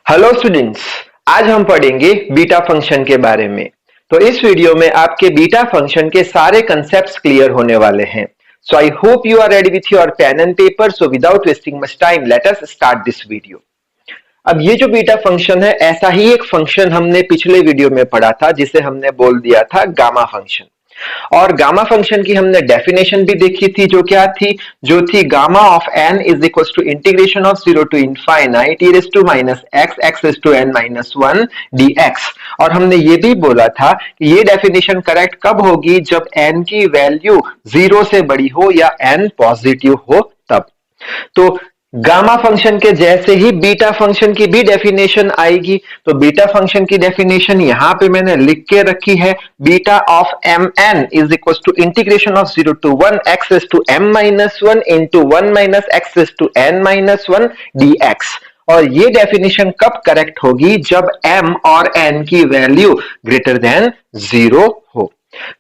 Hello students, आज हम पढ़ेंगे बीटा फंक्शन के बारे में। तो इस वीडियो में आपके बीटा फंक्शन के सारे कंसेप्ट्स क्लियर होने वाले हैं। So I hope you are ready with your pen and paper. So without wasting much time let us start this video. अब ये जो बीटा फंक्शन है, ऐसा ही एक फंक्शन हमने पिछले वीडियो में पढ़ा था जिसे हमने बोल दिया था गामा फंक्शन। और गामा फंक्शन की हमने डेफिनेशन भी देखी थी, जो क्या थी, जो थी gamma of n is equal to integration of 0 to infinite e raise to minus x raise to n minus 1 dx। और हमने ये भी बोला था कि ये डेफिनेशन करेक्ट कब होगी, जब n की वैल्यू 0 से बड़ी हो या n पॉजिटिव हो तब। तो गामा फंक्शन के जैसे ही बीटा फंक्शन की भी डेफिनेशन आएगी। तो बीटा फंक्शन की डेफिनेशन यहां पे मैंने लिख के रखी है, beta of m n is equal to integration of 0 to 1 x raise to m minus 1 into 1 minus x raise to n minus 1 dx। और ये डेफिनेशन कब करेक्ट होगी, जब m और n की वैल्यू ग्रेटर देन 0 हो।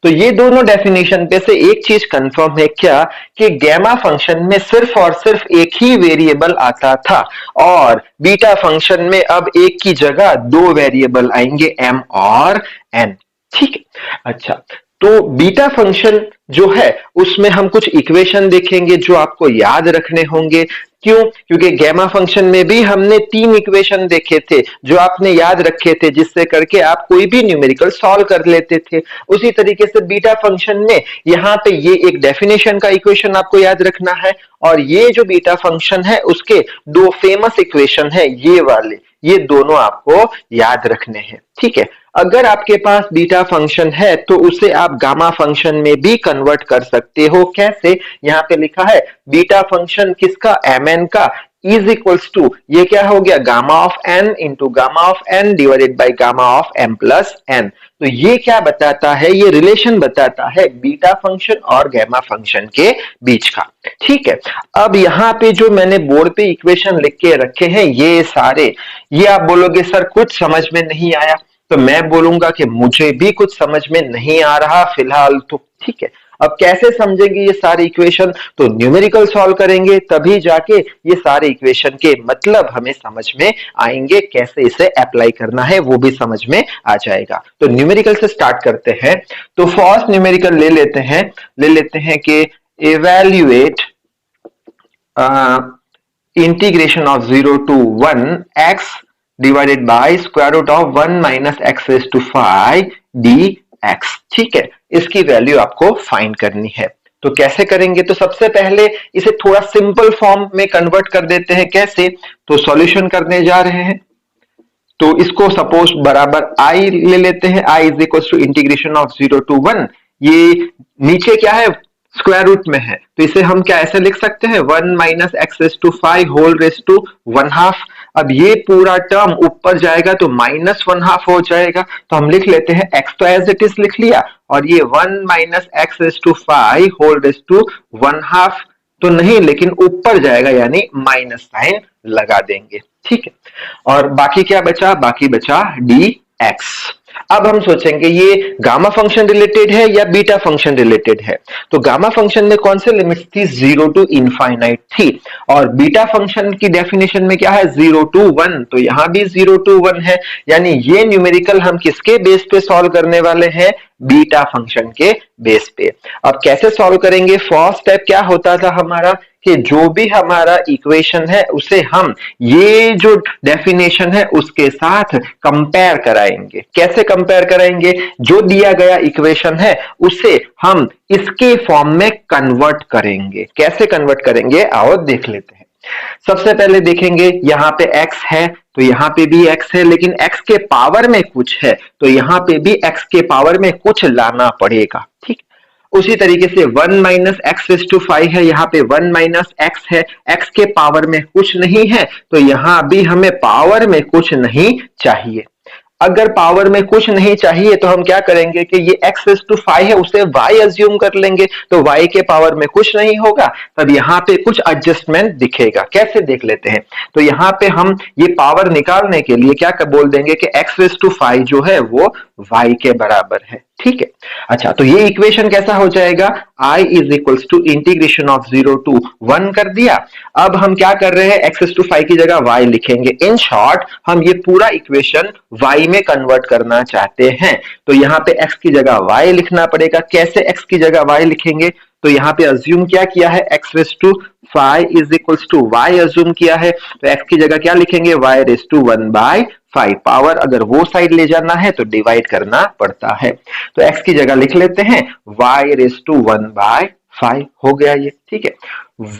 तो ये दोनों डेफिनेशन पे से एक चीज कंफर्म है क्या, कि गामा फंक्शन में सिर्फ और सिर्फ एक ही वेरिएबल आता था और बीटा फंक्शन में अब एक की जगह दो वेरिएबल आएंगे, m और n। ठीक है, अच्छा। तो बीटा फंक्शन जो है उसमें हम कुछ इक्वेशन देखेंगे जो आपको याद रखने होंगे। क्यों? क्योंकि गामा फंक्शन में भी हमने 3 इक्वेशन देखे थे जो आपने याद रखे थे, जिससे करके आप कोई भी न्यूमेरिकल सॉल्व कर लेते थे। उसी तरीके से बीटा फंक्शन में यहाँ पे ये एक डेफिनेशन का इक्वेशन आपको याद रखना है, और ये जो बीटा फंक्शन है उसके 2 फेमस इक्वेशन है, ये वाले, ये दोनों आपको याद रखने हैं। ठीक है, अगर आपके पास बीटा फंक्शन है तो उसे आप गामा फंक्शन में भी कन्वर्ट कर सकते हो। कैसे? यहाँ पे लिखा है बीटा फंक्शन किसका, mn का, इज इक्वल्स टू, ये क्या हो गया, gamma of n into gamma of n divided by gamma of m plus n। तो ये क्या बताता है, ये रिलेशन बताता है बीटा फंक्शन और गामा फंक्शन के बीच का। ठीक है, अब यहाँ पे जो मैंने बोर्ड पे इक्वेशन लिख के रखे हैं ये सारे, ये आप बोलोगे सर कुछ समझ में नहीं आया, तो मैं बोलूंगा कि मुझे भी कुछ समझ में नहीं आ रहा फिलहाल तो। ठीक है, अब कैसे समझेंगे ये सारे इक्वेशन, तो न्यूमेरिकल सॉल्व करेंगे तभी जाके ये सारे इक्वेशन के मतलब हमें समझ में आएंगे, कैसे इसे अप्लाई करना है वो भी समझ में आ जाएगा। तो न्यूमेरिकल से स्टार्ट करते हैं। तो फर्स्ट न्यूमेरिकल ले लेते हैं कि evaluate integration of 0 to 1 x divided by square root of 1 minus x raise to 5 dx। ठीक है, इसकी वैल्यू आपको फाइंड करनी है। तो कैसे करेंगे, तो सबसे पहले इसे थोड़ा सिंपल फॉर्म में कन्वर्ट कर देते हैं। कैसे? तो सॉल्यूशन करने जा रहे हैं, तो इसको सपोज बराबर i ले लेते हैं, i is equal to integration of 0 to 1, ये नीचे क्या है, स्क्वायर रूट में है, तो इसे हम क्या ऐसे लिख सकते हैं, 1 minus x raise to 5 whole raise to 1/2। अब ये पूरा टर्म ऊपर जाएगा तो माइनस 1/2 हो जाएगा, तो हम लिख लेते हैं x तो एज इट इज लिख लिया, और ये 1 minus x raise to 5 whole raise to 1/2 तो नहीं, लेकिन ऊपर जाएगा यानी माइनस साइन लगा देंगे। ठीक है, और बाकी क्या बचा, बाकी बचा dx। अब हम सोचेंगे ये गामा फंक्शन रिलेटेड है या बीटा फंक्शन रिलेटेड है। तो गामा फंक्शन में कौन से लिमिट्स थी, 0 टू इनफाइनाइट थी, और बीटा फंक्शन की डेफिनेशन में क्या है, 0 टू 1, तो यहां भी 0 टू 1 है। यानी ये न्यूमेरिकल हम किसके बेस पे सॉल्व करने वाले हैं, बीटा फंक्शन के बेस पे। अब कैसे सॉल्व करेंगे, फर्स्ट स्टेप क्या होता था हमारा, कि जो भी हमारा इक्वेशन है उसे हम ये जो डेफिनेशन है उसके साथ कंपेयर कराएंगे। कैसे कंपेयर कराएंगे, जो दिया गया इक्वेशन है उसे हम इसके फॉर्म में कन्वर्ट करेंगे। कैसे कन्वर्ट करेंगे, आओ देख लेते हैं। सबसे पहले देखेंगे यहां पे x है तो यहां पे भी x है, लेकिन x के पावर में कुछ है तो यहां पे भी x के पावर में कुछ लाना पड़ेगा। ठीक, उसी तरीके से 1 माइनस एक्स रेज़ टू 5 है, यहाँ पे 1 माइनस एक्स है, x के पावर में कुछ नहीं है तो यहां भी हमें पावर में कुछ नहीं चाहिए। अगर पावर में कुछ नहीं चाहिए तो हम क्या करेंगे कि ये x रेज़ टू 5 है उसे y अज्यूम कर लेंगे, तो y के पावर में कुछ नहीं होगा, तब यहाँ पे कुछ एडजस्टमेंट दिखेगा। कैसे देख लेते हैं, तो यहाँ पे हम ये पावर निकालने के लिए क्या बोल देंगे कि x रेज़ टू 5 जो है वो y के बराबर है। ठीक है, अच्छा तो ये इक्वेशन कैसा हो जाएगा, I is equals to integration of 0 to 1 कर दिया। अब हम क्या कर रहे हैं, x टू 5 की जगह y लिखेंगे। इन शॉर्ट हम ये पूरा इक्वेशन y में कन्वर्ट करना चाहते हैं, तो यहाँ पे x की जगह y लिखना पड़ेगा। कैसे x की जगह y लिखेंगे, तो यहाँ पे अज्यूम क्या किया है, x raise to 5 is equals to y assume किया है, तो x की जगह क्या लिखेंगे, y रेस टू 1/5। पावर अगर वो साइड ले जाना है तो डिवाइड करना पड़ता है, तो x की जगह लिख लेते हैं y रेस टू 1/5 हो गया ये। ठीक है,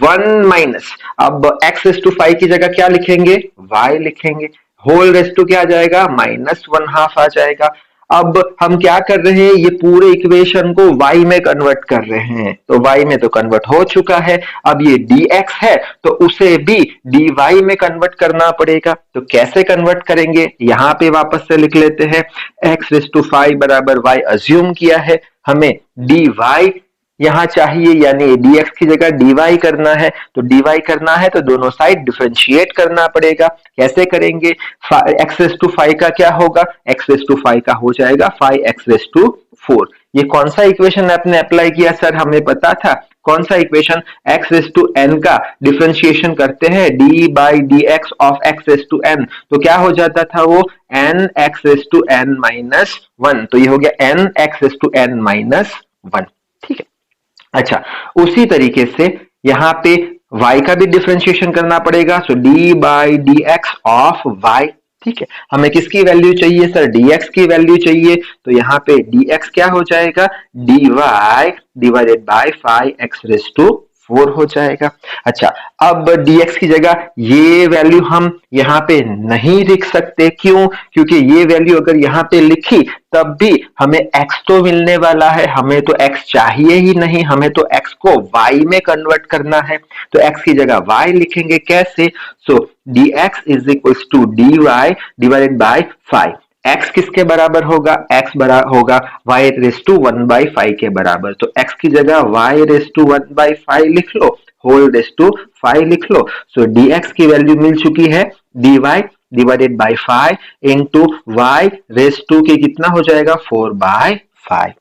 1 माइनस, अब x रेस टू 5 की जगह क्या लिखेंगे, y लिखेंगे, होल रेस टू क्या आ जाएगा, -1/2 आ जाएगा। अब हम क्या कर रहे हैं, ये पूरे इक्वेशन को y में कन्वर्ट कर रहे हैं, तो y में तो कन्वर्ट हो चुका है। अब ये dx है तो उसे भी dy में कन्वर्ट करना पड़ेगा, तो कैसे कन्वर्ट करेंगे, यहां पे वापस से लिख लेते हैं x रेस टू 5 बराबर y अज्यूम किया है, हमें dy यहां चाहिए, यानी dx की जगह dy करना है, तो dy करना है तो दोनों साइड डिफरेंशिएट करना पड़ेगा। कैसे करेंगे, x रेस टू 5 का क्या होगा, x रेस टू 5 का हो जाएगा 5x रेस टू 4। ये कौन सा इक्वेशन आपने अप्लाई किया सर, हमें पता था कौन सा equation, x raise to n का डिफरेंशिएशन करते हैं d by dx of x raise to n, तो क्या हो जाता था वो n x raise to n minus 1, तो ये हो गया n x raise to n minus 1। ठीक है, अच्छा उसी तरीके से यहां पे y का भी डिफरेंशिएशन करना पड़ेगा, सो d by dx of y। ठीक है, हमें किसकी वैल्यू चाहिए सर, dx की वैल्यू चाहिए, तो यहाँ पे dx क्या हो जाएगा, dy divided by 5x raise to 4 हो जाएगा। अच्छा अब dx की जगह ये वैल्यू हम यहाँ पे नहीं लिख सकते, क्यों, क्योंकि ये वैल्यू अगर यहाँ पे लिखी तब भी हमें x तो मिलने वाला है, हमें तो x चाहिए ही नहीं, हमें तो x को y में कन्वर्ट करना है, तो x की जगह y लिखेंगे। कैसे, so dx is equals to dy divided by 5। x किसके बराबर होगा, x बराबर होगा y रेस टू 1/5 के बराबर, तो x की जगह y रेस टू 1/5 लिख लो, होल रेस टू 5 लिख लो, सो dx की वैल्यू मिल चुकी है dy divided by 5 into y raise to के कितना हो जाएगा 4/5।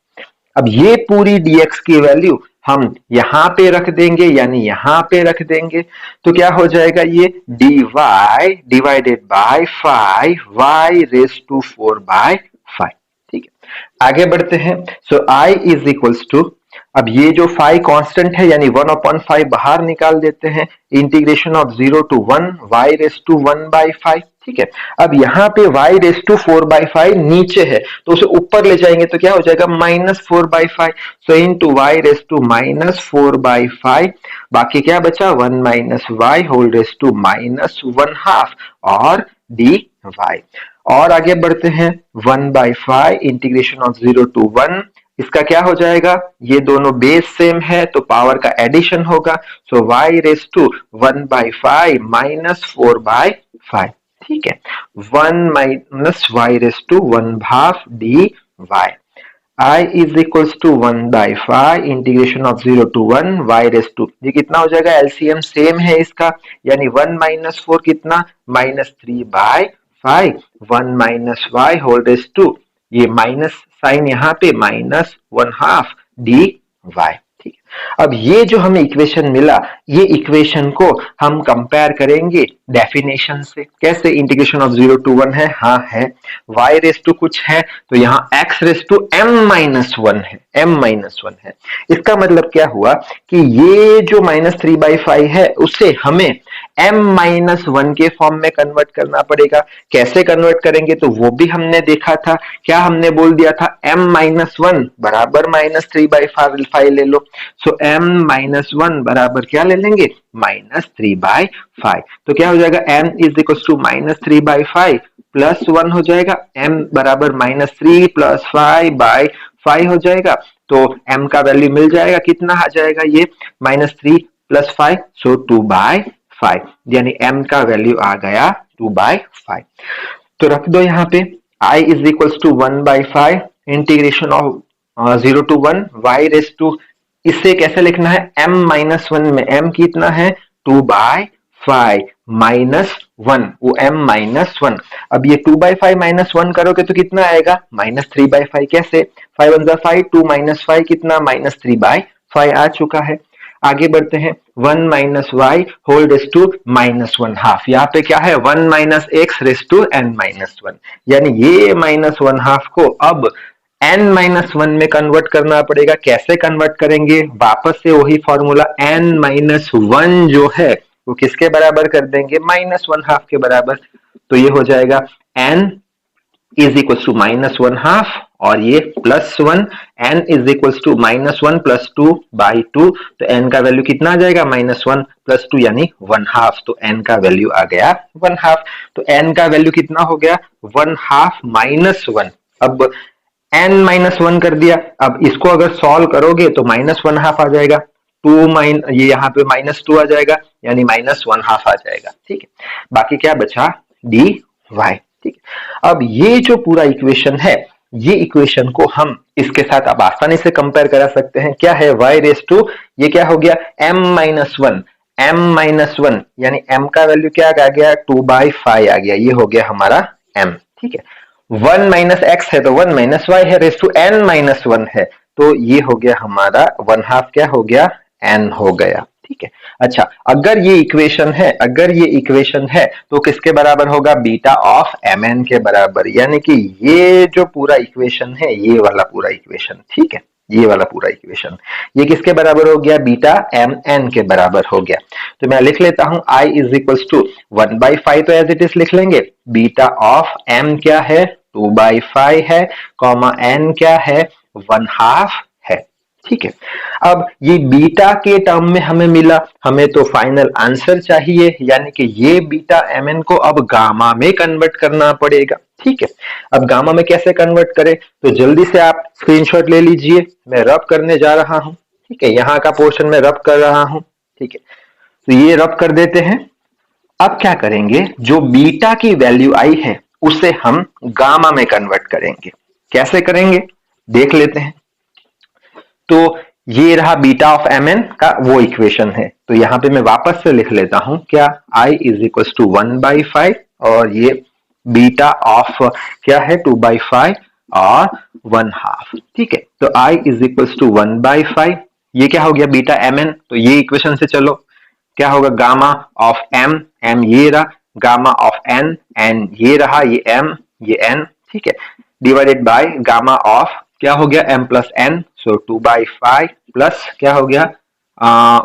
अब ये पूरी dx की वैल्यू हम यहां पे रख देंगे, यानी यहां पे रख देंगे, तो क्या हो जाएगा, ये dy divided by 5 y raise to 4/5। ठीक है, आगे बढ़ते हैं, so I is equals to, अब ये जो 5 कांस्टेंट है यानी 1/5 बाहर निकाल देते हैं, integration of 0 to 1 y raise to 1/5। ठीक है, अब यहाँ पे y रेस टू 4/5 नीचे है, तो उसे ऊपर ले जाएंगे तो क्या हो जाएगा -4/5, so into y raise to -4/5, बाकी क्या बचा 1 minus y whole raise to -1/2 और dy। और आगे बढ़ते हैं, 1/5 इंटीग्रेशन ऑफ 0 to 1, इसका क्या हो जाएगा, ये दोनों बेस सेम है तो पावर का एडिशन होगा, सो y रेस टू 1/5 -4/5। ठीक है, 1 minus y raise to 1/2 dy। I is equals to 1/5 integration of 0 to 1 y raise to, ये कितना हो जाएगा, एलसीएम सेम है इसका, यानी 1 माइनस 4 कितना -3/5, 1 minus y whole raise to, ये माइनस साइन यहाँ पे -1/2 dy। ठीक है, अब ये जो हमें इक्वेशन मिला, ये इक्वेशन को हम कंपेयर करेंगे डेफिनेशन से। कैसे, इंटीग्रेशन ऑफ 0 to 1 है, हाँ है, y रेस टू कुछ है तो यहाँ x रेस टू m-1 है, m-1 है। इसका मतलब क्या हुआ कि ये जो -3/5 है उसे हमें m-1 के फॉर्म में कन्वर्ट करना पड़ेगा। कैसे कन्वर्ट करेंगे, तो वो भी हमने देखा था, क्या हमने बोल दिया था, m-1 बराबर -3/5 ले लो, सो m-1 बराबर क्या ले लेंगे, -3/5, तो क्या हो जाएगा, m is equal to -3/5 plus 1 हो जाएगा, m बराबर -3 प्लस 5/5 हो जाएगा, तो m का वैल्यू मिल जाएगा, कितना आ जाएगा ये -3 प्लस 5, सो 2/5, यानी m का वैल्यू आ गया 2/5। तो रख दो यहाँ पे, I is equal to 1/5 integration of 0 to 1 y raise to, इसे कैसे लिखना है, m-1 में m कितना है 2/5 -1, वो m-1, अब ये 2/5 -1 करोगे तो कितना आएगा, -3/5। कैसे, 5 1 5, 2 -5 कितना, -3/5 आ चुका है। आगे बढ़ते हैं, 1 - y होल रेस टू -1/2। यहाँ पे क्या है, 1 - x रेस टू n-1, यानी ये -1/2 को अब n-1 में कन्वर्ट करना पड़ेगा। कैसे कन्वर्ट करेंगे, वापस से वही फॉर्मूला, n-1 जो है वो किसके बराबर कर देंगे, -1/2 के बराबर। तो ये हो जाएगा n इज इक्वल टू -1/2 और ये +1, n इज इक्वल टू -1 + 2/2। तो n का वैल्यू कितना आ जाएगा, -1 + 2 यानी 1/2। तो n का वैल्यू आ गया 1/2। तो n का वैल्यू कितना हो गया, 1/2 -1। अब n-1 कर दिया। अब इसको अगर सॉल्व करोगे तो -1/2 आ जाएगा, ये यहाँ पे -2 आ जाएगा, यानी -1/2 आ जाएगा। ठीक है, बाकी क्या बचा, dy। ठीक है, अब ये जो पूरा इक्वेशन है, ये इक्वेशन को हम इसके साथ अब आसानी से कंपेयर करा सकते हैं। क्या है, y रेस टू, ये क्या हो गया, m-1 यानी m का वैल्यू क्या आ गया, 2/5 आ गया। ये हो गया हमारा m। ठीक है, 1 - x है तो 1 - y है, रेस टू n-1 है, तो ये हो गया हमारा 1/2, क्या हो गया, n हो गया। ठीक है, अच्छा, अगर ये इक्वेशन है तो किसके बराबर होगा, बीटा ऑफ mn के बराबर, यानी कि ये जो पूरा इक्वेशन है, ये वाला पूरा इक्वेशन। ठीक है, ये वाला पूरा इक्वेशन, ये किसके बराबर हो गया, बीटा mn के बराबर हो गया। तो मैं लिख लेता हूं, i इज इक्वल टू 1/5 तो एज इट इज लिख लेंगे, बीटा ऑफ m क्या है, 2/5 है, कॉमा n क्या है, 1/2 है। ठीक है, अब ये बीटा के टर्म में हमें मिला, हमें तो फाइनल आंसर चाहिए, यानी कि ये बीटा mn को अब गामा में कन्वर्ट करना पड़ेगा। ठीक है, अब गामा में कैसे कन्वर्ट करें, तो जल्दी से आप स्क्रीनशॉट ले लीजिए, मैं रब करने जा रहा हूं। ठीक है, यहाँ का पोर्शन में रब कर रहा हूं। ठीक है, तो ये रब कर देते हैं। अब क्या करेंगे, जो बीटा की वैल्यू आई है उसे हम गामा में कन्वर्ट करेंगे। कैसे करेंगे, देख लेते हैं। तो ये रहा बीटा ऑफ mn का वो इक्वेशन है, तो यहां पे मैं वापस से लिख लेता हूं, क्या, i इज इक्वल टू 1/5 और ये बीटा ऑफ क्या है, 2/5 और 1/2। ठीक है, तो i इज इक्वल टू 1/5, ये क्या हो गया, बीटा mn। तो ये इक्वेशन से चलो, क्या होगा, गामा ऑफ m ये रहा, गामा ऑफ n ये रहा, ये m ये n। ठीक है, डिवाइडेड बाय गामा ऑफ क्या हो गया, m + n, सो 2/5 प्लस क्या हो गया,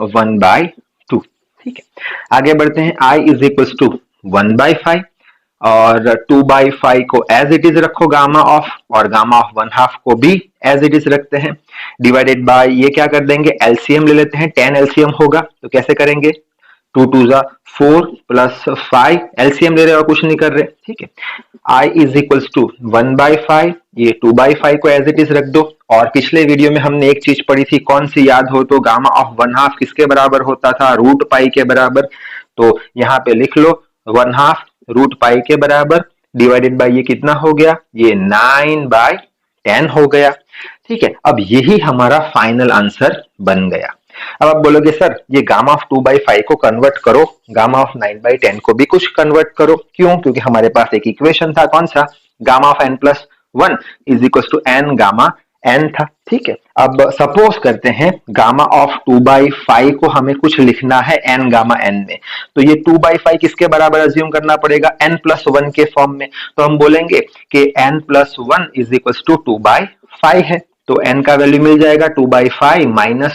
1/2। ठीक है, आगे बढ़ते हैं, i इज इक्वल टू 1/5 और 2/5 को एज इट इज रखो गामा ऑफ, और गामा ऑफ 1/2 को भी एज इट इज रखते हैं, डिवाइडेड बाय ये क्या कर देंगे, एलसीएम ले लेते हैं, 10 एलसीएम होगा, तो कैसे करेंगे, 2 2 4 प्लस 5, एलसीएम ले रहे हो, कुछ नहीं कर रहे। ठीक है, i इज इक्वल टू 1/5, ये 2/5 को एज इट इज रख दो। और पिछले वीडियो में हमने एक चीज पढ़ी थी, कौन सी याद हो, तो गामा ऑफ 1/2 किसके बराबर होता था, √π के बराबर। तो यहाँ पे लिख लो 1/2 √π के बराबर, डिवाइडेड बाय ये कितना हो गया, ये 9/10 हो गया। ठीक है, अब यही हमारा फाइनल आंसर बन गया। अब आप बोलोगे सर ये गामा ऑफ 2/5 को कन्वर्ट करो, गामा ऑफ 9/10 को भी कुछ कन्वर्ट करो, क्यों, क्योंकि हमारे पास एक इक्वेशन था, कौन सा, gamma of n+1 is equal to n gamma n था। ठीक है, अब सपोज करते हैं गामा ऑफ 2/5 को हमें कुछ लिखना है n गामा n में, तो ये 2/5 किसके बराबर अज्यूम करना पड़ेगा, n+1 के फॉर्म में। तो हम बोलेंगे कि n+1 इज इक्वल टू 2/5 है, तो n का वैल्यू मिल जाएगा 2/5 -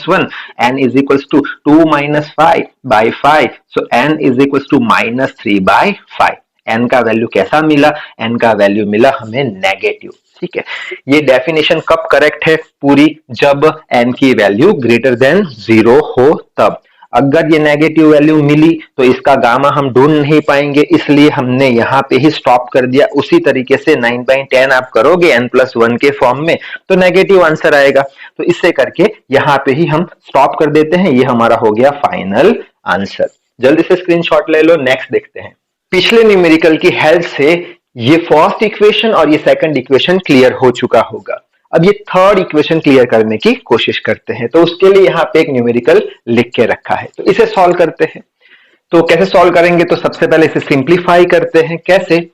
1, n is equal to 2 - 5/5, so n is equal to -3/5। n का वैल्यू कैसा मिला, n का वैल्यू मिला हमें नेगेटिव। ठीक है, ये डेफिनेशन कब करेक्ट है पूरी, जब n की वैल्यू ग्रेटर देन 0 हो तब। अगर ये नेगेटिव वैल्यू मिली तो इसका गामा हम ढूंढ नहीं पाएंगे, इसलिए हमने यहाँ पे ही स्टॉप कर दिया। उसी तरीके से 9/10 आप करोगे n+1 के फॉर्म में तो नेगेटिव आंसर आएगा, तो इससे करके यहाँ पे ही हम स्टॉप कर देते हैं। ये हमारा हो गया फाइनल आंसर। जल्दी से स्क्रीनशॉट ले लो, नेक्स्ट देखते हैं। पिछले न्यूमेरिकल की हेल्प से ये फर्स्ट इक्वेशन और ये सेकंड इक्वेशन क्लियर हो चुका होगा। अब ये थर्ड इक्वेशन क्लियर करने की कोशिश करते हैं, तो उसके लिए यहाँ पे एक न्यूमेरिकल लिख के रखा है, तो इसे सॉल्व करते हैं। तो कैसे सॉल्व करेंगे, तो सबसे पहले इसे सिंप्लीफाई करते हैं। कैसे,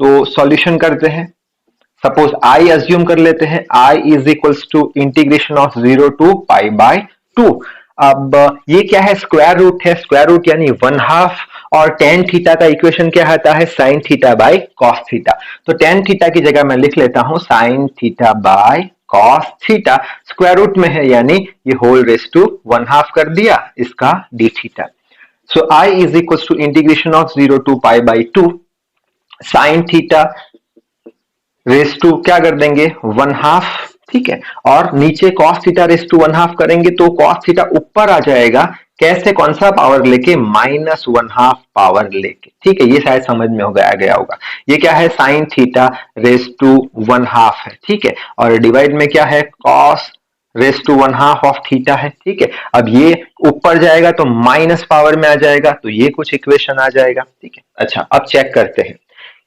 तो सॉल्यूशन करते हैं। सपोज आई अज्यूम कर लेते हैं, I is equals to integration of 0 to pi by 2। अब ये क्या है, स्क्वायर रूट है, स्क्वायर रूट यानी 1/2, और tan थीटा का इक्वेशन क्या आता है, sin theta by cos theta. तो tan थीटा की जगह मैं लिख लेता हूं sin theta by cos theta, square root में है यानी ये होल रेस टू 1/2 कर दिया इसका d theta. So I is equals to integration of 0 to pi by 2 sin theta raise to क्या कर देंगे 1/2, ठीक है, और नीचे cos थीटा रेस टू 1/2 करेंगे तो cos थीटा ऊपर आ जाएगा, कैसे, कौन सा पावर लेके, -1/2 पावर लेके, ठीक है, ये शायद समझ में हो गया होगा। ये क्या है, sin थीटा रेस टू 1/2 है, ठीक है, और डिवाइड में क्या है, cos raise to 1/2 of theta है, ठीक है। अब ये ऊपर जाएगा तो माइनस पावर में आ जाएगा, तो ये कुछ इक्वेशन आ जाएगा, ठीक है। अच्छा, अब चेक करते हैं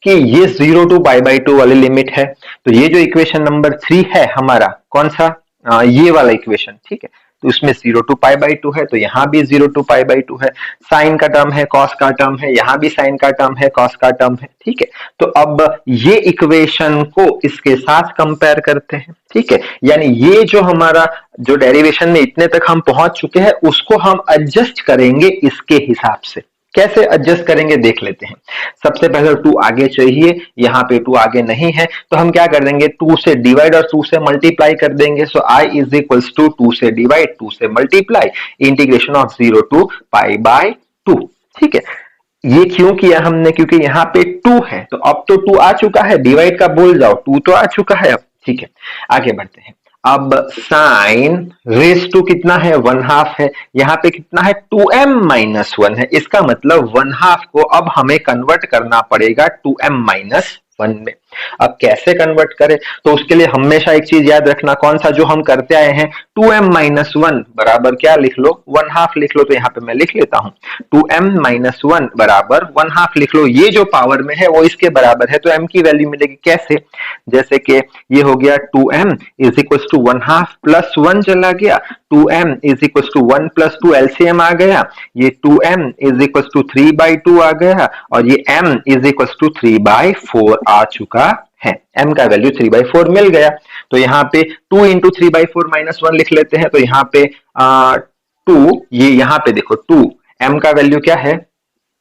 कि ये 0 टू पाई बाय 2 वाली लिमिट है, तो ये जो इक्वेशन नंबर 3 है हमारा, कौन सा, ये वाला इक्वेशन, ठीक है, तो इसमें 0 टू पाई बाय 2 है, तो यहाँ भी 0 टू पाई बाय 2 है, साइन का टर्म है, कॉस का टर्म है, यहाँ भी साइन का टर्म है, कॉस का टर्म है, ठीक है। तो अब ये इक्वेशन को इसके साथ कंपेयर करते हैं, ठीक है, यानी ये जो हमारा जो डेरिवेशन में इतने तक हम पहुंच चुके हैं उसको हम एडजस्ट करेंगे इसके हिसाब से। कैसे एडजस्ट करेंगे देख लेते हैं। सबसे पहले 2 आगे चाहिए, यहाँ पे 2 आगे नहीं है, तो हम क्या कर देंगे, 2 से डिवाइड और 2 से मल्टीप्लाई कर देंगे। So I is equals to 2 से डिवाइड 2 से multiply integration of 0 to pi by 2, ठीक है। ये क्यों किया हमने, क्योंकि यहाँ पे 2 है, तो अब तो 2 आ चुका है, डिवाइड का भूल जाओ, 2 तो आ चुका है अब, ठीक है। आगे बढ़ते हैं। अब साइन रेस टू कितना है, 1/2 है, यहाँ पे कितना है 2m-1 है, इसका मतलब 1/2 को अब हमें कन्वर्ट करना पड़ेगा 2m-1 में। अब कैसे कन्वर्ट करें, तो उसके लिए हमेशा एक चीज याद रखना, कौन सा, जो हम करते आए हैं, 2m-1 बराबर क्या लिख लो, 1/2 लिख लो, तो यहाँ पे मैं लिख लेता हूं 2m-1 बराबर 1/2 लिख लो, ये जो पावर में है वो इसके बराबर है, तो m की वैल्यू मिलेगी कैसे, जैसे कि ये हो गया 2m is equal to 1/2 plus 1 चला गया, 2m is equal to 1 plus 2 LCM आ गया, ये 2m इज इक्वल टू 3/2 आ गया, और ये m इज इक्वल टू 3/4 आ चुका है, m का वैल्यू 3/4 मिल गया। तो यहाँ पे 2 इंटू 3/4 -1 लिख लेते हैं, तो यहाँ पे 2, ये यहाँ पे देखो 2, m का वैल्यू क्या है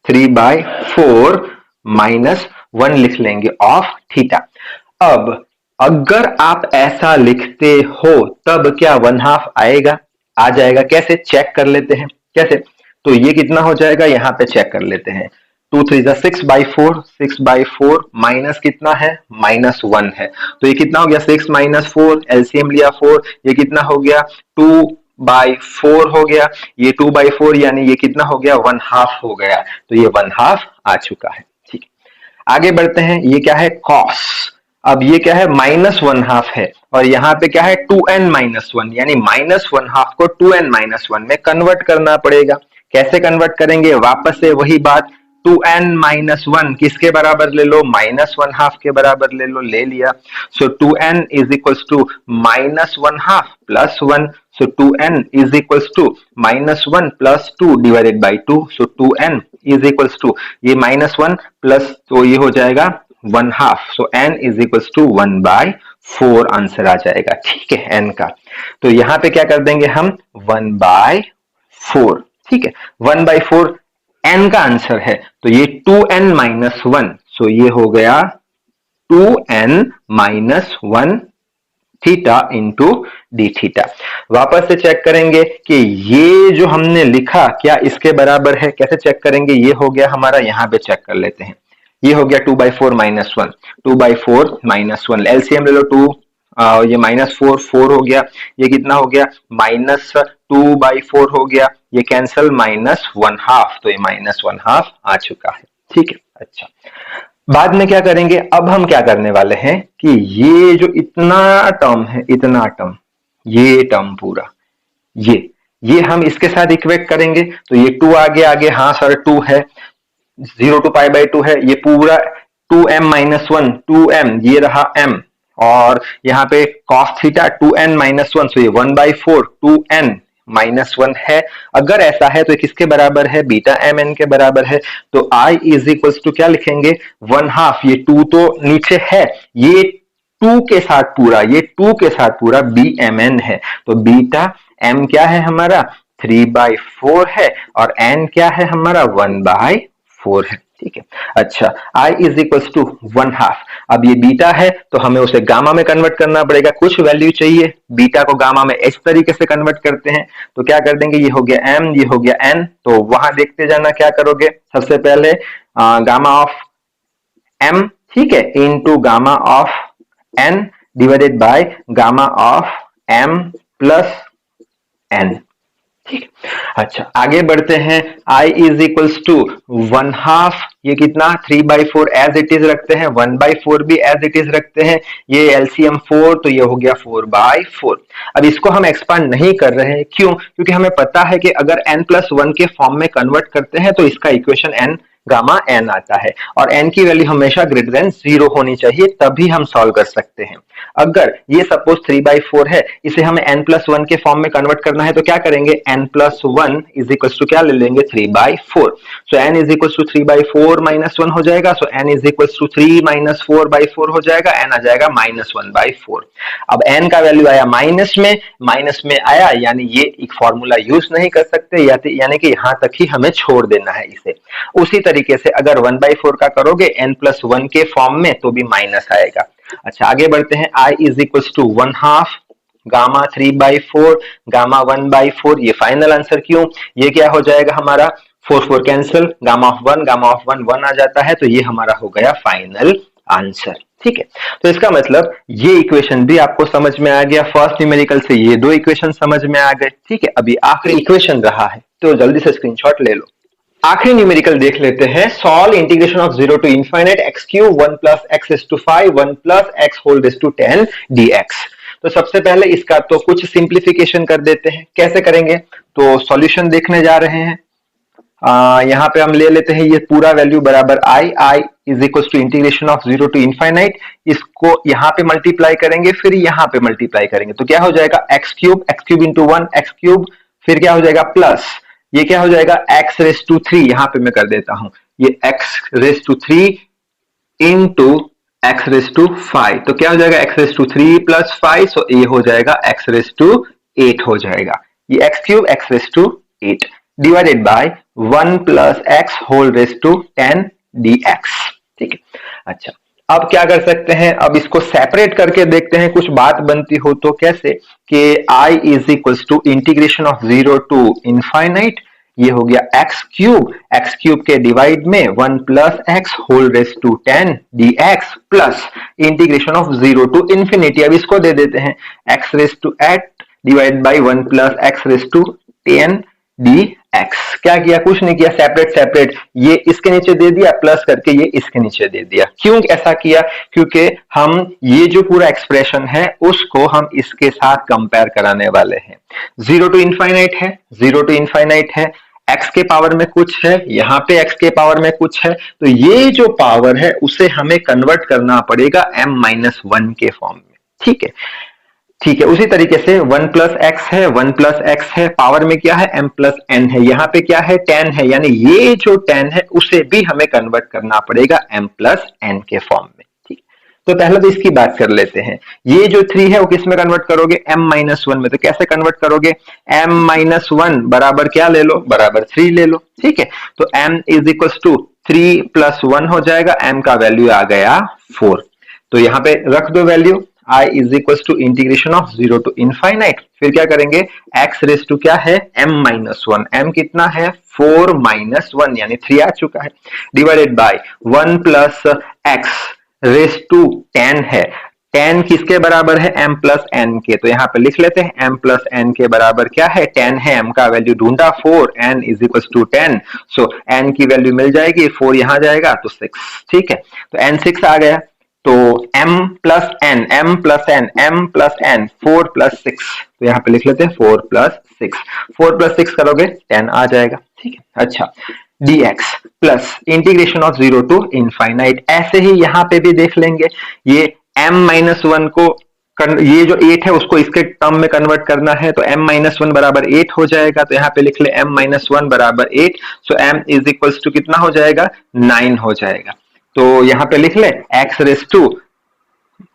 3/4 -1 लिख लेंगे ऑफ थीटा। अब अगर आप ऐसा लिखते हो तब क्या 1/2 आएगा, आ जाएगा, कैसे चेक कर लेते हैं, कैसे, तो ये कितना हो जाएगा, यहाँ पे चेक कर लेते हैं, 2 3 6/4, 6/4 माइनस कितना है, -1 है, तो ये कितना हो गया 6 - 4, एलसीएम लिया 4, ये कितना हो गया 2/4 हो गया, ये 2/4 यानी ये कितना हो गया 1/2 हो गया, तो ये 1/2 आ चुका है, ठीक। आगे बढ़ते हैं, ये क्या है cos, अब ये क्या है -1/2 है, और यहाँ पे क्या है 2n-1 यानी -1/2 को 2n-1 में कन्वर्ट करना पड़ेगा। कैसे कन्वर्ट करेंगे, वापस से वही बात, 2n-1 किसके बराबर ले लो, -1/2 के बराबर ले लो, ले लिया, so 2n is equals to -1/2 plus 1, so 2n is equals to -1 plus 2 divided by 2, so 2n is equals to ये -1 प्लस, तो ये हो जाएगा 1/2, so n is equals to 1/4 answer आ जाएगा, ठीक है, n का। तो यहाँ पे क्या कर देंगे हम 1/4, ठीक है, 1/4 n का आंसर है, तो ये 2n-1, सो ये हो गया 2n-1 theta into D theta. वापस से चेक करेंगे कि ये जो हमने लिखा क्या इसके बराबर है, कैसे चेक करेंगे, ये हो गया हमारा, यहाँ पे चेक कर लेते हैं, ये हो गया 2/4 -1, 2/4 -1, एलसीएम ले लो 2, ये -4 4 हो गया, ये कितना हो गया -2/4 हो गया, ये कैंसल -1/2, तो ये -1/2 आ चुका है, ठीक है। अच्छा, बाद में क्या करेंगे, अब हम क्या करने वाले हैं कि ये जो इतना टर्म है, इतना टर्म, ये टर्म पूरा, ये हम इसके साथ इक्वेट करेंगे, तो ये 2 आगे, हाँ सर 2 है, 0 टू पाई बाय 2 है, ये पूरा 2m-1, 2m ये रहा m, और यहाँ पे cos थीटा 2n-1, सो ये 1/4 2n -1 है। अगर ऐसा है तो किसके बराबर है, बीटा एम एन के बराबर है। तो I इज इक्वल्स टू क्या लिखेंगे, 1/2, ये 2 तो नीचे है, ये 2 के साथ पूरा, ये 2 के साथ पूरा बी एम एन है। तो बीटा एम क्या है हमारा 3/4 है और एन क्या है हमारा 1/4 है। ठीक है, अच्छा I इज इक्वल्स टू 1/2। अब ये बीटा है तो हमें उसे गामा में कन्वर्ट करना पड़ेगा, कुछ वैल्यू चाहिए, बीटा को गामा में इस तरीके से कन्वर्ट करते हैं। तो क्या कर देंगे, ये हो गया m, ये हो गया n, तो वहां देखते जाना क्या करोगे। सबसे पहले गामा ऑफ m, ठीक है, into gamma of n divided by gamma of m plus n। ठीक, अच्छा आगे बढ़ते हैं। I इज इक्वल्स टू 1/2, ये कितना 3/4 एज इट इज रखते हैं, 1/4 भी एज इट इज रखते हैं, ये एलसीएम 4 तो ये हो गया 4/4। अब इसको हम एक्सपांड नहीं कर रहे हैं, क्यों, क्योंकि हमें पता है कि अगर n+1 के फॉर्म में कन्वर्ट करते हैं तो इसका इक्वेशन n गामा n आता है और n की वैल्यू हमेशा ग्रेटर देन 0 होनी चाहिए, तभी हम सॉल्व कर सकते हैं। अगर ये सपोज 3/4 है, इसे हमें n+1 के फॉर्म में कन्वर्ट करना है तो क्या करेंगे, n+1 इज इक्वल्स टू क्या ले लेंगे 3/4। सो n इज इक्वल्स टू 3/4 -1 हो जाएगा। सो n इज इक्वल्स टू 3 - 4/4 हो जाएगा, n आ जाएगा -1/4। अब n का वैल्यू आया माइनस में आया, यानी ये एक फॉर्मूला यूज नहीं कर सकते, यानी कि यहां तक ही हमें छोड़ देना है इसे। उसी तरीके से अगर 1/4 का करोगे n+1 के फॉर्म में तो भी माइनस आएगा। अच्छा आगे बढ़ते हैं। I is equals to 1/2 gamma 3/4 gamma 1/4, ये फाइनल आंसर क्यों, ये क्या हो जाएगा हमारा 4 कैंसिल, गामा ऑफ 1 1 आ जाता है, तो ये हमारा हो गया फाइनल आंसर। ठीक है, तो इसका मतलब ये इक्वेशन भी आपको समझ में आ गया, फर्स्ट न्यूमेरिकल से ये दो इक्वेशन समझ में आ गए। ठीक है, अभी आखिरी इक्वेशन रहा है, तो जल्दी से स्क्रीनशॉट ले लो। आखिरी न्यूमेरिकल देख लेते हैं। Solve integration of 0 to infinite x³ 1 + x raised to 5 1 + x whole raised to 10 dx। तो सबसे पहले इसका तो कुछ सिंप्लीफिकेशन कर देते हैं। कैसे करेंगे, तो सॉल्यूशन देखने जा रहे हैं। यहाँ पे हम ले लेते हैं ये पूरा वैल्यू बराबर I is equal to integration of 0 to infinite, इसको यहाँ पे मल्टीप्लाई करेंगे, फिर यहाँ पे मल्टीप्लाई करेंगे, तो क्या हो जाएगा x³ इंटू 1 x³, फिर क्या हो जाएगा प्लस, ये क्या हो जाएगा x रेज़्ड टू 3, यहाँ पे मैं कर देता हूं, ये x raised to 3 into x raised to 5, तो क्या हो जाएगा x रेज़्ड टू 3 + 5, सो ये हो जाएगा x रेज़्ड टू 8 हो जाएगा। ये x³ x raised to 8 divided by 1 + x whole raised to 10 dx। ठीक है, अच्छा अब क्या कर सकते हैं, अब इसको सेपरेट करके देखते हैं, कुछ बात बनती हो तो कैसे, कि I is equals to integration of 0 to infinite, ये हो गया x³ के डिवाइड में 1 + x whole raised to 10 dx plus integration of 0 to infinity, अब इसको दे देते हैं x raised to 8 divide by 1 + x raised to 10 dx। क्या किया, कुछ नहीं किया, सेपरेट, ये इसके नीचे दे दिया प्लस करके ये इसके नीचे दे दिया। क्यों ऐसा किया, क्योंकि हम ये जो पूरा एक्सप्रेशन है उसको हम इसके साथ कंपेयर कराने वाले हैं। 0 टू इनफाइनाइट है, x के पावर में कुछ है, यहाँ पे x के पावर में कुछ है, तो ये जो पावर है उसे हमें कन्वर्ट करना पड़ेगा m-1 के फॉर्म में। ठीक है, उसी तरीके से 1 + x है, पावर में क्या है m + n है, यहाँ पे क्या है 10 है, यानी ये जो 10 है उसे भी हमें कन्वर्ट करना पड़ेगा m + n के फॉर्म में। ठीक, तो पहले तो इसकी बात कर लेते हैं। ये जो 3 है वो किस में कन्वर्ट करोगे, m-1 में, तो कैसे कन्वर्ट करोगे, m-1 बराबर क्या ले लो, बराबर 3 ले लो। ठीक है, तो m इज इक्वल टू 3 + 1 हो जाएगा, m का वैल्यू आ गया 4, तो यहाँ पे रख दो value. I is equal to integration of 0 to infinite, फिर क्या करेंगे x रेज़्ड टू क्या है m-1, m कितना है 4 - 1 यानी 3 आ चुका है, divided by 1 + x raised to 10 है, 10 किसके बराबर है m + n के, तो यहाँ पे लिख लेते हैं m + n के बराबर क्या है 10 है, m का वैल्यू ढूंढा 4, n is equal to 10, so n की वैल्यू मिल जाएगी, 4 यहाँ जाएगा तो 6। ठीक है, तो n 6 आ गया, तो m + n 4 + 6, तो यहाँ पे लिख लेते हैं 4 + 6 करोगे 10 आ जाएगा। ठीक है, अच्छा dx plus integration of 0 to infinite, ऐसे ही यहाँ पे भी देख लेंगे, ये m-1 को ये जो 8 है उसको इसके टर्म में कन्वर्ट करना है, तो m-1 बराबर 8 हो जाएगा। तो यहाँ पे लिख ले m-1 बराबर 8, सो m इज इक्वल्स टू कितना हो जाएगा, 9 हो जाएगा। तो यहाँ पे लिख ले x रेस टू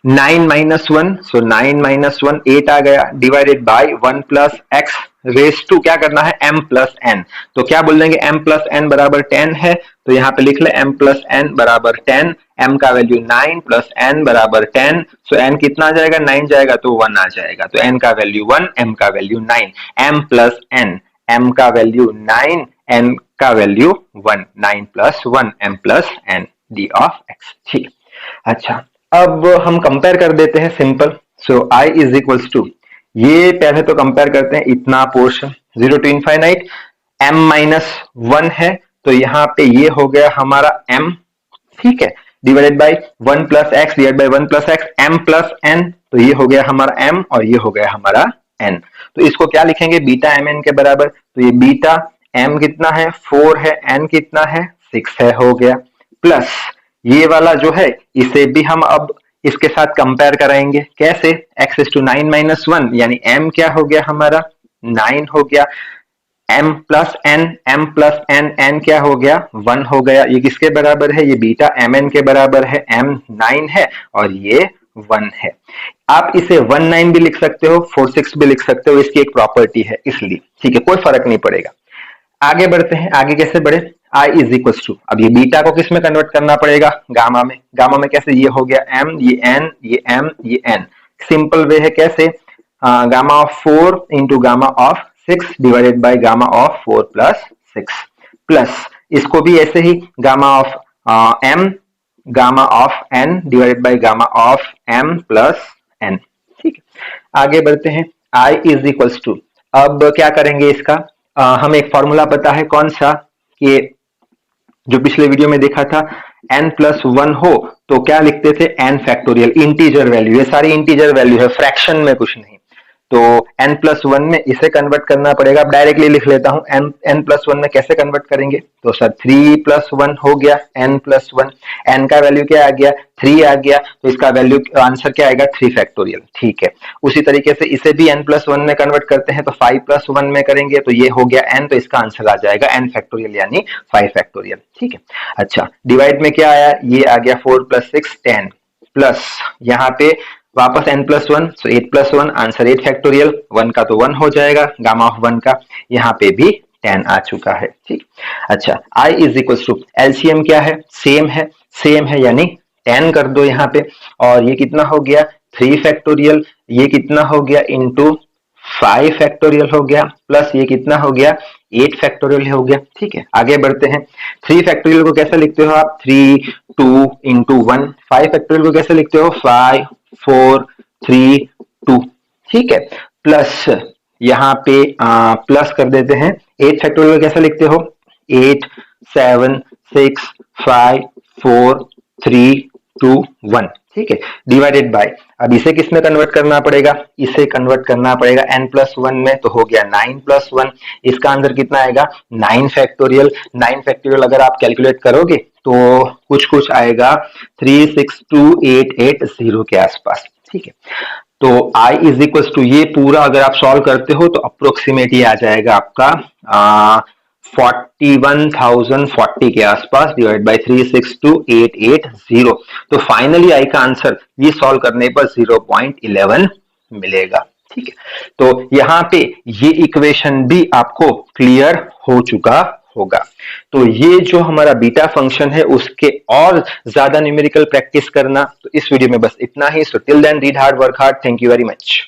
9-1, सो 9-1 8 आ गया, divided by 1 plus x raise to क्या करना है, m प्लस n। तो क्या बोल देंगे, m प्लस n बराबर 10 है, तो यहाँ पे लिख ले m प्लस n बराबर 10, m का वैल्यू 9 प्लस n बराबर 10, सो n कितना आ जाएगा, 9 जाएगा तो 1 आ जाएगा, तो n का वैल्यू 1, m का value 9, m plus n, m का वैल्यू 9, n का value 1, 9 plus 1, m plus n, d of x। ठीक, अच्छा अब हम कंपेयर कर देते हैं simple. So i is equals to, ये पहले तो कंपेयर करते हैं इतना पोर्शन 0 to इनफाइनाइट, m-1 है, तो यहाँ पे ये हो गया हमारा m, ठीक है, divided by 1 plus x divide by 1 plus x, m plus n, तो ये हो गया हमारा m और ये हो गया हमारा n। तो इसको क्या लिखेंगे, बीटा mn के बराबर, तो ये बीटा m कितना है, 4 है, n कितना है, 6 है, हो गया, प्लस ये वाला जो है इसे भी हम अब इसके साथ कंपेयर कराएंगे, कैसे, x is to 9-1, यानी m क्या हो गया हमारा, 9 हो गया, m प्लस n, n क्या हो गया, 1 हो गया, ये किसके बराबर है, ये बीटा mn के बराबर है, m 9 है और ये 1 है। आप इसे 19 भी लिख सकते हो, 46 भी लिख सकते हो, इसकी एक प्रॉपर्टी है इसलिए, ठीक है, कोई फर्क नहीं पड़ेगा। आगे बढ़ते हैं, आगे कैसे बढ़े, i इज इक्वल टू, अब ये बीटा को किस में कन्वर्ट करना पड़ेगा, गामा में, गामा में कैसे, ये हो गया m, ये n, ये m, ये n, सिंपल वे है कैसे, gamma of 4 into gamma of 6 divided by gamma of 4 plus 6, plus इसको भी ऐसे ही gamma of m gamma of n divided by gamma of m plus n, ठीक है। आगे बढ़ते हैं, i इज इक्वल टू, अब क्या करेंगे इसका, हमें एक फॉर्मूला पता है, कौन सा, कि जो पिछले वीडियो में देखा था, n+1 हो तो क्या लिखते थे, n फैक्टोरियल, इंटीजर वैल्यू, ये सारी इंटीजर वैल्यू है, फ्रैक्शन में कुछ नहीं, तो n+1 में इसे कन्वर्ट करना पड़ेगा। अब डायरेक्टली लिख लेता हूं, n+1 में कैसे कन्वर्ट करेंगे, तो सर 3+1 हो गया, n+1, n का वैल्यू क्या आ गया, 3 आ गया, तो इसका वैल्यू आंसर क्या आएगा, 3 फैक्टोरियल, ठीक है। उसी तरीके से इसे भी n+1 में कन्वर्ट करते हैं, तो 5+1 में करेंगे, तो ये हो गया n, तो इसका आंसर आ जाएगा n फैक्टोरियल यानी 5 फैक्टोरियल, ठीक है। अच्छा, डिवाइड में क्या आया, ये आ गया 4 + 6 10, प्लस यहाँ पे वापस n+1, सो 8+1, आंसर 8 फैक्टोरियल, 1 का तो 1 हो जाएगा, गामा ऑफ 1 का, यहाँ पे भी 10 आ चुका है, ठीक। अच्छा, i is equal to, LCM क्या है, सेम है यानी 10 कर दो यहाँ पे, और ये कितना हो गया, 3 फैक्टोरियल, ये कितना हो गया, इंटू 5 फैक्टोरियल हो गया, प्लस ये कितना हो गया, 8 फैक्टोरियल हो गया, ठीक है। आगे बढ़ते हैं, 3 फैक्टोरियल को कैसे लिखते हो आप, 3 2 इंटू 1, 5 फैक्टोरियल को कैसे लिखते हो, 5 4 3 2, ठीक है, प्लस यहाँ पे प्लस कर देते हैं, 8 फैक्टोरियल को कैसे लिखते हो, 8 7 6 5 4 3 2 1, ठीक है, डिवाइडेड बाय, अब इसे किस में कन्वर्ट करना पड़ेगा, इसे कन्वर्ट करना पड़ेगा n+1 में, तो हो गया 9+1, इसका आंसर कितना आएगा, 9 फैक्टोरियल। 9 फैक्टोरियल अगर आप कैलकुलेट करोगे तो कुछ आएगा 362,880 के आसपास, ठीक है। तो i इज इक्वल टू, ये पूरा अगर आप सॉल्व करते हो तो अप्रोक्सीमेट ये आ जाएगा आपका 41,040 के आसपास, डिवाइड बाय 362,880, तो फाइनली i का आंसर ये सॉल्व करने पर 0.11 मिलेगा, ठीक है। तो यहाँ पे ये इक्वेशन भी आपको क्लियर हो चुका होगा। तो ये जो हमारा बीटा फंक्शन है उसके और ज्यादा न्यूमेरिकल प्रैक्टिस करना, तो इस वीडियो में बस इतना ही। So till then read hard, work hard, thank you very much.